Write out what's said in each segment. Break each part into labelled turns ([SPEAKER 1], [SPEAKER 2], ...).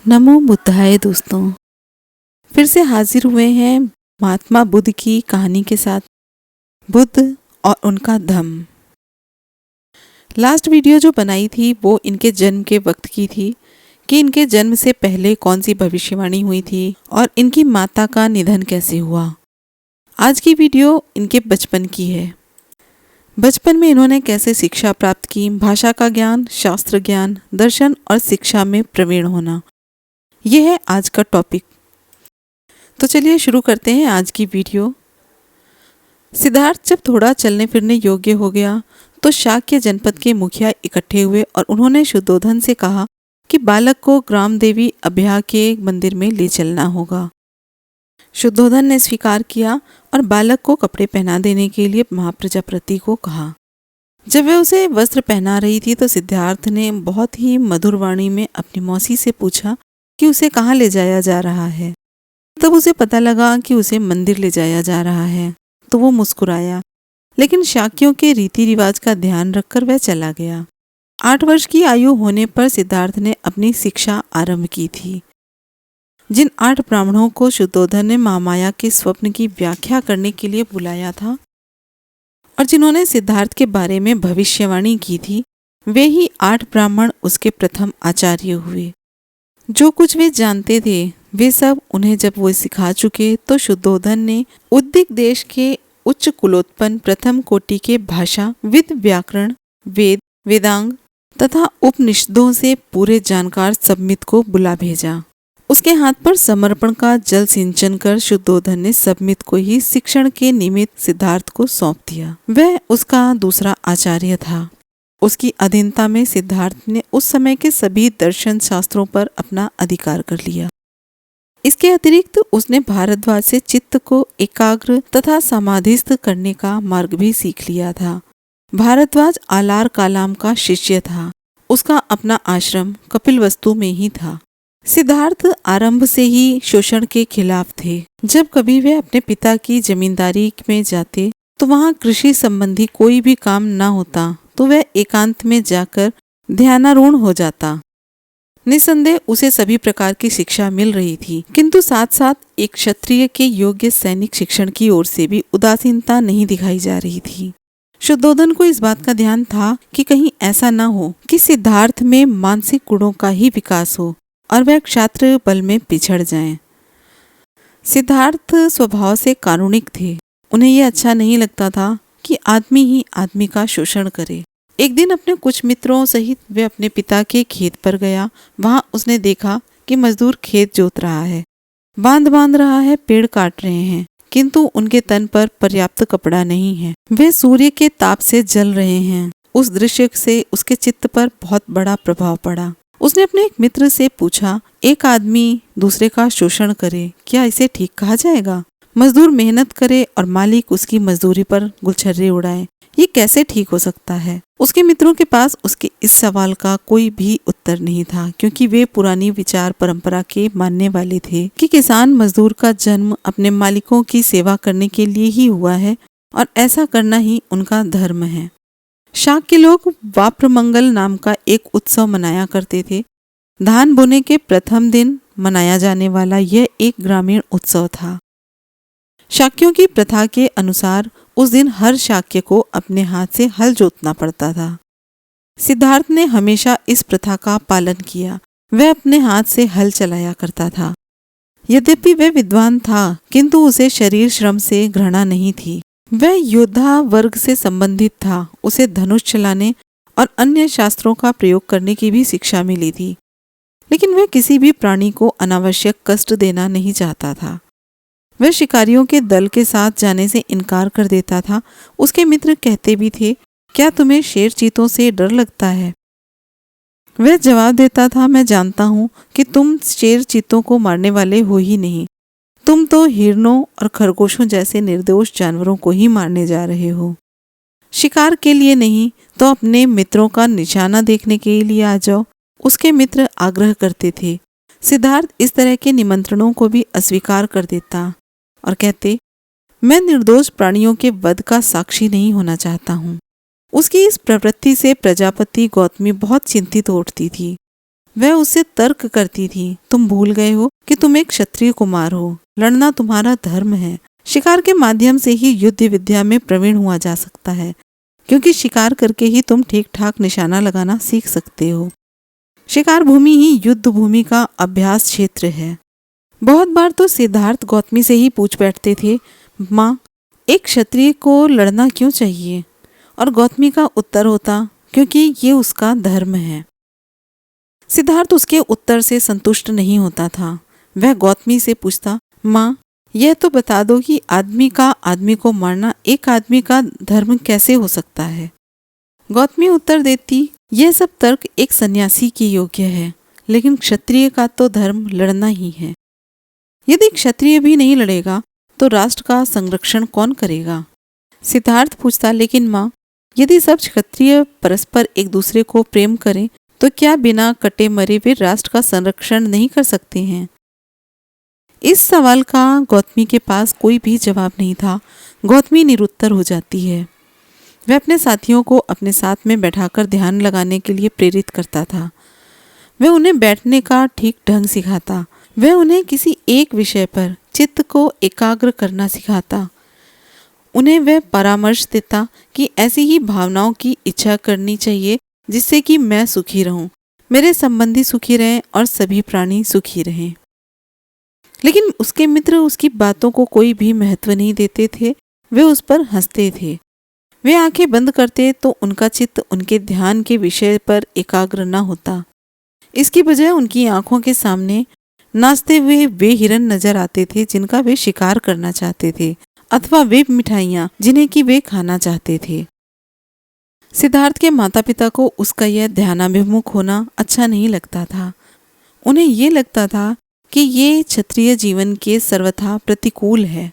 [SPEAKER 1] नमो बुद्धाय दोस्तों, फिर से हाजिर हुए हैं महात्मा बुद्ध की कहानी के साथ। बुद्ध और उनका धम्म। लास्ट वीडियो जो बनाई थी वो इनके जन्म के वक्त की थी कि इनके जन्म से पहले कौन सी भविष्यवाणी हुई थी और इनकी माता का निधन कैसे हुआ। आज की वीडियो इनके बचपन की है। बचपन में इन्होंने कैसे शिक्षा प्राप्त की, भाषा का ज्ञान, शास्त्र ज्ञान, दर्शन और शिक्षा में प्रवीण होना, यह है आज का टॉपिक। तो चलिए शुरू करते हैं आज की वीडियो। सिद्धार्थ जब थोड़ा चलने फिरने योग्य हो गया तो शाक्य जनपद के मुखिया इकट्ठे हुए और उन्होंने शुद्धोधन से कहा कि बालक को ग्राम देवी अभ्या के मंदिर में ले चलना होगा। शुद्धोधन ने स्वीकार किया और बालक को कपड़े पहना देने के लिए महाप्रजापति को कहा। जब वह उसे वस्त्र पहना रही थी तो सिद्धार्थ ने बहुत ही मधुर वाणी में अपनी मौसी से पूछा कि उसे कहाँ ले जाया जा रहा है। तब उसे पता लगा कि उसे मंदिर ले जाया जा रहा है तो वो मुस्कुराया, लेकिन शाक्यों के रीति रिवाज का ध्यान रखकर वह चला गया। 8 वर्ष की आयु होने पर सिद्धार्थ ने अपनी शिक्षा आरंभ की थी। जिन 8 ब्राह्मणों को शुद्धोधन ने महामाया के स्वप्न की व्याख्या करने के लिए बुलाया था और जिन्होंने सिद्धार्थ के बारे में भविष्यवाणी की थी, वे ही 8 ब्राह्मण उसके प्रथम आचार्य हुए। जो कुछ वे जानते थे वे सब उन्हें जब वो सिखा चुके तो शुद्धोधन ने उद्दिक देश के उच्च कुलोत्पन्न प्रथम कोटि के भाषा, विद, व्याकरण, वेद, वेदांग तथा उपनिषदों से पूरे जानकार सबमित को बुला भेजा। उसके हाथ पर समर्पण का जल सिंचन कर शुद्धोधन ने सबमित को ही शिक्षण के निमित्त सिद्धार्थ को सौंप दिया। वह उसका दूसरा आचार्य था। उसकी अधीनता में सिद्धार्थ ने उस समय के सभी दर्शन शास्त्रों पर अपना अधिकार कर लिया। इसके अतिरिक्त उसने भारद्वाज से चित्त को एकाग्र तथा समाधिस्थ करने का मार्ग भी सीख लिया था। भारद्वाज आलार कालाम का शिष्य था। उसका अपना आश्रम कपिलवस्तु में ही था। सिद्धार्थ आरंभ से ही शोषण के खिलाफ थे। जब कभी वे अपने पिता की जमींदारी में जाते तो वहाँ कृषि संबंधी कोई भी काम न होता तो वह एकांत में जाकर ध्यानारूढ़ हो जाता। निसंदेह उसे सभी प्रकार की शिक्षा मिल रही थी, किंतु साथ साथ एक क्षत्रिय के योग्य सैनिक शिक्षण की ओर से भी उदासीनता नहीं दिखाई जा रही थी। शुद्धोधन को इस बात का ध्यान था कि कहीं ऐसा न हो कि सिद्धार्थ में मानसिक गुणों का ही विकास हो और वह क्षात्र बल में पिछड़ जाएं। सिद्धार्थ स्वभाव से कारुणिक थे। उन्हें यह अच्छा नहीं लगता था कि आदमी ही आदमी का शोषण करे। एक दिन अपने कुछ मित्रों सहित वे अपने पिता के खेत पर गया। वहां उसने देखा कि मजदूर खेत जोत रहा है, बांध बांध रहा है, पेड़ काट रहे हैं, किंतु उनके तन पर पर्याप्त कपड़ा नहीं है। वे सूर्य के ताप से जल रहे हैं। उस दृश्य से उसके चित्त पर बहुत बड़ा प्रभाव पड़ा। उसने अपने एक मित्र से पूछा, एक आदमी दूसरे का शोषण करे, क्या इसे ठीक कहा जाएगा? मजदूर मेहनत करे और मालिक उसकी मजदूरी पर गुलछर्रे उड़ाए, ये कैसे ठीक हो सकता है? उसके मित्रों के पास उसके इस सवाल का कोई भी उत्तर नहीं था, क्योंकि वे पुरानी विचार परंपरा के मानने वाले थे कि किसान मजदूर का जन्म अपने मालिकों की सेवा करने के लिए ही हुआ है और ऐसा करना ही उनका धर्म है। शाक्य लोग वाप्रमंगल नाम का एक उत्सव मनाया करते थे। धान बोने के प्रथम दिन मनाया जाने वाला यह एक ग्रामीण उत्सव था। शाक्यों की प्रथा के अनुसार उस दिन हर शाक्य को अपने हाथ से हल जोतना पड़ता था। सिद्धार्थ ने हमेशा इस प्रथा का पालन किया। वह अपने हाथ से हल चलाया करता था। यद्यपि वह विद्वान था, किंतु उसे शरीर श्रम से घृणा नहीं थी। वह योद्धा वर्ग से संबंधित था। उसे धनुष चलाने और अन्य शास्त्रों का प्रयोग करने की भी शिक्षा मिली थी, लेकिन वह किसी भी प्राणी को अनावश्यक कष्ट देना नहीं चाहता था। वह शिकारियों के दल के साथ जाने से इनकार कर देता था। उसके मित्र कहते भी थे, क्या तुम्हें शेर चीतों से डर लगता है? वह जवाब देता था, मैं जानता हूँ कि तुम शेर चीतों को मारने वाले हो ही नहीं। तुम तो हिरणों और खरगोशों जैसे निर्दोष जानवरों को ही मारने जा रहे हो। शिकार के लिए नहीं तो अपने मित्रों का निशाना देखने के लिए आ जाओ। उसके मित्र आग्रह करते थे। सिद्धार्थ इस तरह के निमंत्रणों को भी अस्वीकार कर देता और कहते, मैं निर्दोष प्राणियों के वध का साक्षी नहीं होना चाहता हूँ। उसकी इस प्रवृत्ति से प्रजापति गौतमी बहुत चिंतित हो उठती थी। वह उससे तर्क करती थी, तुम भूल गए हो कि तुम एक क्षत्रिय कुमार हो, लड़ना तुम्हारा धर्म है। शिकार के माध्यम से ही युद्ध विद्या में प्रवीण हुआ जा सकता है, क्योंकि शिकार करके ही तुम ठीक ठाक निशाना लगाना सीख सकते हो। शिकार भूमि ही युद्ध भूमि का अभ्यास क्षेत्र है। बहुत बार तो सिद्धार्थ गौतमी से ही पूछ बैठते थे, माँ, एक क्षत्रिय को लड़ना क्यों चाहिए? और गौतमी का उत्तर होता, क्योंकि ये उसका धर्म है। सिद्धार्थ उसके उत्तर से संतुष्ट नहीं होता था। वह गौतमी से पूछता, माँ, यह तो बता दो कि आदमी का आदमी को मारना एक आदमी का धर्म कैसे हो सकता है? गौतमी उत्तर देती, यह सब तर्क एक सन्यासी के योग्य है, लेकिन क्षत्रिय का तो धर्म लड़ना ही है। यदि क्षत्रिय भी नहीं लड़ेगा तो राष्ट्र का संरक्षण कौन करेगा? सिद्धार्थ पूछता, लेकिन माँ, यदि सब क्षत्रिय परस्पर एक दूसरे को प्रेम करें तो क्या बिना कटे मरे वे राष्ट्र का संरक्षण नहीं कर सकते हैं? इस सवाल का गौतमी के पास कोई भी जवाब नहीं था। गौतमी निरुत्तर हो जाती है। वह अपने साथियों को अपने साथ में बैठाकर ध्यान लगाने के लिए प्रेरित करता था। वह उन्हें बैठने का ठीक ढंग सिखाता। वह उन्हें किसी एक विषय पर चित्त को एकाग्र करना सिखाता। उन्हें वह परामर्श देता कि ऐसी ही भावनाओं की इच्छा करनी चाहिए जिससे कि मैं सुखी रहूं, मेरे संबंधी सुखी रहें और सभी प्राणी सुखी रहें। लेकिन उसके मित्र उसकी बातों को कोई भी महत्व नहीं देते थे। वे उस पर हंसते थे। वे आंखें बंद करते तो उनका चित्त उनके ध्यान के विषय पर एकाग्र न होता। इसकी बजाय उनकी आंखों के सामने नाचते हुए वे हिरन नजर आते थे जिनका वे शिकार करना चाहते थे, अथवा वे मिठाइयाँ जिन्हें कि वे खाना चाहते थे। सिद्धार्थ के माता पिता को उसका यह ध्यानाभिमुख होना अच्छा नहीं लगता था। उन्हें ये लगता था कि ये क्षत्रिय जीवन के सर्वथा प्रतिकूल है।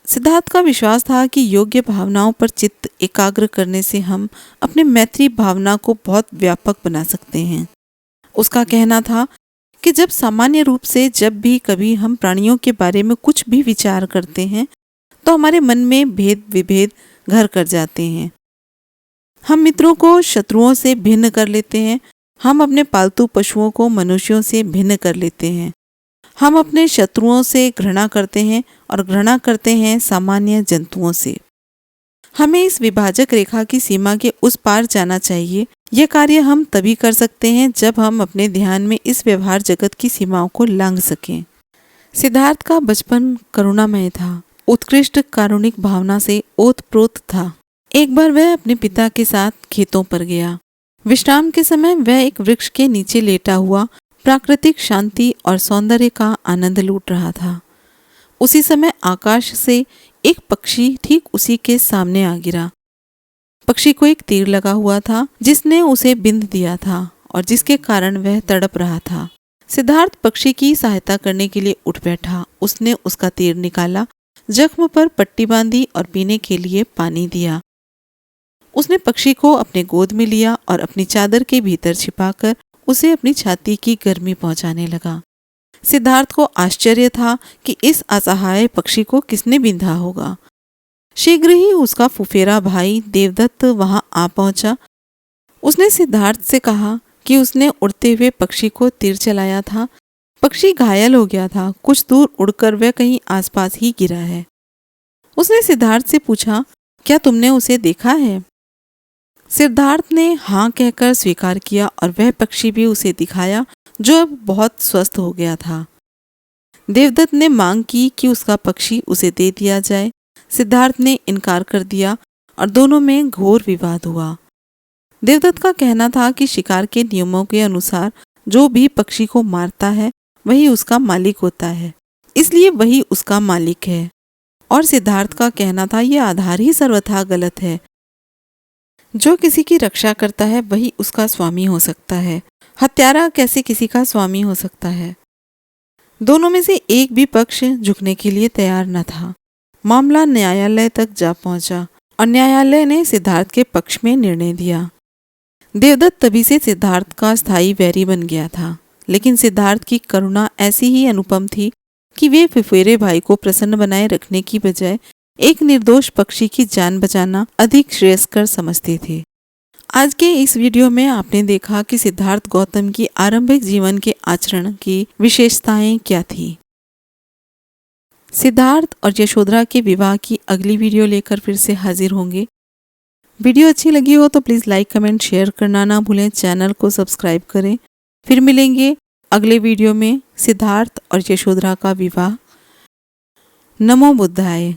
[SPEAKER 1] सिद्धार्थ का विश्वास था कि योग्य भावनाओं पर चित्त एकाग्र करने से हम अपने मैत्री भावना को बहुत व्यापक बना सकते हैं। उसका कहना था कि जब सामान्य रूप से जब भी कभी हम प्राणियों के बारे में कुछ भी विचार करते हैं तो हमारे मन में भेद विभेद घर कर जाते हैं। हम मित्रों को शत्रुओं से भिन्न कर लेते हैं। हम अपने पालतू पशुओं को मनुष्यों से भिन्न कर लेते हैं। हम अपने शत्रुओं से घृणा करते हैं और घृणा करते हैं सामान्य जंतुओं से। हमें इस विभाजक रेखा की सीमा के उस पार जाना चाहिए। यह कार्य हम तभी कर सकते हैं जब हम अपने ध्यान में इस व्यवहार जगत की सीमाओं को लांघ सकें। सिद्धार्थ का बचपन करुणामय था, उत्कृष्ट कारुणिक भावना से ओतप्रोत था। एक बार वह अपने पिता के साथ खेतों पर गया। विश्राम के समय वह एक वृक्ष के नीचे लेटा हुआ प्राकृतिक शांति और सौंदर्य का आनंद लूट रहा था। उसी समय आकाश से एक पक्षी ठीक उसी के सामने आ गिरा। पक्षी को एक तीर लगा हुआ था जिसने उसे बिंध दिया था और जिसके कारण वह तड़प रहा था। सिद्धार्थ पक्षी की सहायता करने के लिए उठ बैठा। उसने उसका तीर निकाला, जख्म पर पट्टी बांधी और पीने के लिए पानी दिया। उसने पक्षी को अपने गोद में लिया और अपनी चादर के भीतर छिपाकर उसे अपनी छाती की गर्मी पहुंचाने लगा। सिद्धार्थ को आश्चर्य था कि इस असहाय पक्षी को किसने बिंधा होगा। शीघ्र ही उसका फुफेरा भाई देवदत्त वहां आ पहुंचा। उसने सिद्धार्थ से कहा कि उसने उड़ते हुए पक्षी को तीर चलाया था। पक्षी घायल हो गया था। कुछ दूर उड़कर वह कहीं आसपास ही गिरा है। उसने सिद्धार्थ से पूछा, क्या तुमने उसे देखा है? सिद्धार्थ ने हाँ कहकर स्वीकार किया और वह पक्षी भी उसे दिखाया जो अब बहुत स्वस्थ हो गया था। देवदत्त ने मांग की कि उसका पक्षी उसे दे दिया जाए। सिद्धार्थ ने इनकार कर दिया और दोनों में घोर विवाद हुआ। देवदत्त का कहना था कि शिकार के नियमों के अनुसार जो भी पक्षी को मारता है वही उसका मालिक होता है, इसलिए वही उसका मालिक है। और सिद्धार्थ का कहना था यह आधार ही सर्वथा गलत है। जो किसी की रक्षा करता है वही उसका स्वामी हो सकता है। हत्यारा कैसे किसी का स्वामी हो सकता है? दोनों में से एक भी पक्ष झुकने के लिए तैयार न था। मामला न्यायालय तक जा पहुंचा और न्यायालय ने सिद्धार्थ के पक्ष में निर्णय दिया। देवदत्त तभी से सिद्धार्थ का स्थायी वैरी बन गया था, लेकिन सिद्धार्थ की करुणा ऐसी ही अनुपम थी कि वे फुफेरे भाई को प्रसन्न बनाए रखने की बजाय एक निर्दोष पक्षी की जान बचाना अधिक श्रेयस्कर समझते थे। आज के इस वीडियो में आपने देखा कि सिद्धार्थ गौतम की आरंभिक जीवन के आचरण की विशेषताएं क्या थी। सिद्धार्थ और यशोधरा के विवाह की अगली वीडियो लेकर फिर से हाजिर होंगे। वीडियो अच्छी लगी हो तो प्लीज़ लाइक कमेंट शेयर करना ना भूलें, चैनल को सब्सक्राइब करें। फिर मिलेंगे अगले वीडियो में सिद्धार्थ और यशोधरा का विवाह। नमो बुद्धाय।